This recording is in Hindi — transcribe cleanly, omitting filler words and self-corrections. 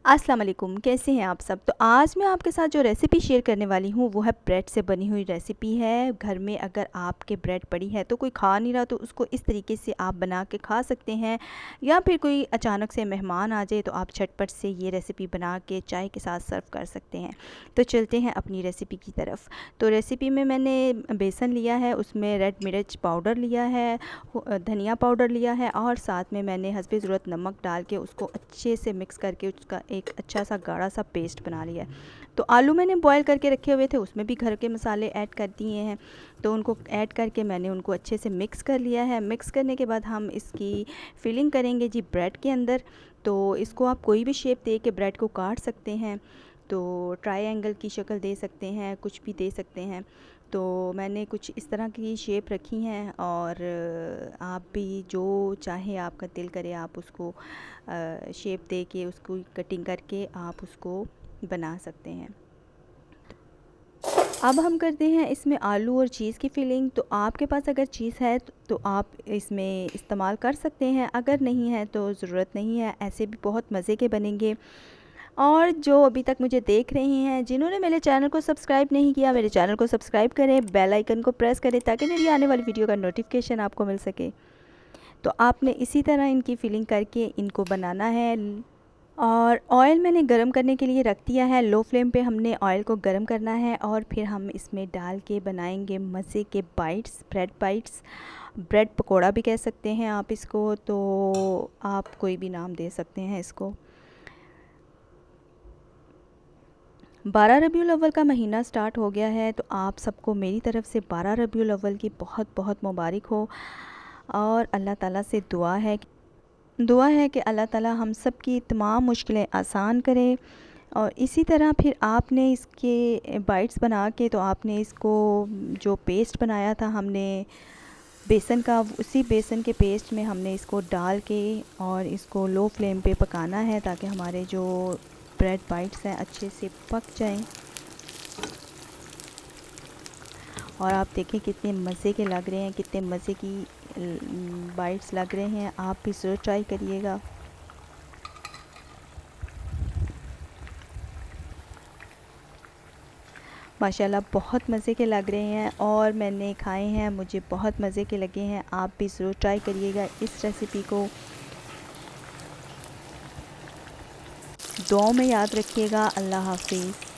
अस्सलाम वालेकुम, कैसे हैं आप सब। तो आज मैं आपके साथ जो रेसिपी शेयर करने वाली हूँ वो है ब्रेड से बनी हुई रेसिपी है। घर में अगर आपके ब्रेड पड़ी है तो कोई खा नहीं रहा तो उसको इस तरीके से आप बना के खा सकते हैं, या फिर कोई अचानक से मेहमान आ जाए तो आप झटपट से ये रेसिपी बना के चाय के साथ सर्व कर सकते हैं। तो चलते हैं अपनी रेसिपी की तरफ। तो रेसिपी में मैंने बेसन लिया है, उसमें रेड मिर्च पाउडर लिया है, धनिया पाउडर लिया है और साथ में मैंने हस्बे ज़रूरत नमक डाल के उसको अच्छे से मिक्स करके उसका एक अच्छा सा गाढ़ा सा पेस्ट बना लिया है। तो आलू मैंने बॉईल करके रखे हुए थे, उसमें भी घर के मसाले ऐड कर दिए हैं। तो उनको ऐड करके मैंने उनको अच्छे से मिक्स कर लिया है। मिक्स करने के बाद हम इसकी फिलिंग करेंगे जी ब्रेड के अंदर। तो इसको आप कोई भी शेप दे के ब्रेड को काट सकते हैं। तो ट्रायंगल की शक्ल दे सकते हैं, कुछ भी दे सकते हैं। तो मैंने कुछ इस तरह की शेप रखी हैं, और आप भी जो चाहे आपका दिल करे आप उसको शेप दे के उसको कटिंग करके आप उसको बना सकते हैं। अब हम करते हैं इसमें आलू और चीज़ की फिलिंग। तो आपके पास अगर चीज़ है तो आप इसमें इस्तेमाल कर सकते हैं, अगर नहीं है तो ज़रूरत नहीं है। ऐसे भी बहुत मज़े के बनेंगे। और जो अभी तक मुझे देख रही हैं, जिन्होंने मेरे चैनल को सब्सक्राइब नहीं किया, मेरे चैनल को सब्सक्राइब करें, बेल आइकन को प्रेस करें ताकि मेरी आने वाली वीडियो का नोटिफिकेशन आपको मिल सके। तो आपने इसी तरह इनकी फिलिंग करके इनको बनाना है। और ऑयल मैंने गरम करने के लिए रख दिया है। लो फ्लेम पे हमने ऑयल को गरम करना है और फिर हम इसमें डाल के बनाएंगे मज़े के bytes, bread bytes. Bread pakora भी कह सकते हैं आप इसको, तो आप कोई भी नाम दे सकते हैं इसको। 12 रबीउल अव्वल का महीना स्टार्ट हो गया है, तो आप सबको मेरी तरफ़ से 12 रबीउल अव्वल की बहुत बहुत मुबारक हो। और अल्लाह ताला से दुआ है कि अल्लाह ताला हम सब की तमाम मुश्किलें आसान करे। और इसी तरह फिर आपने इसके बाइट्स बना के, तो आपने इसको जो पेस्ट बनाया था हमने बेसन का, उसी बेसन के पेस्ट में हमने इसको डाल के और इसको लो फ्लेम पे पकाना है ताकि हमारे जो ब्रेड बाइट्स हैं अच्छे से पक जाएं। और आप देखें कितने मज़े के लग रहे हैं, कितने मज़े की बाइट्स लग रहे हैं। आप भी ज़रूर ट्राई करिएगा। माशाल्लाह बहुत मज़े के लग रहे हैं और मैंने खाए हैं, मुझे बहुत मज़े के लगे हैं। आप भी ज़रूर ट्राई करिएगा इस रेसिपी को। दुआओं में याद रखिएगा। अल्लाह हाफ़िज़।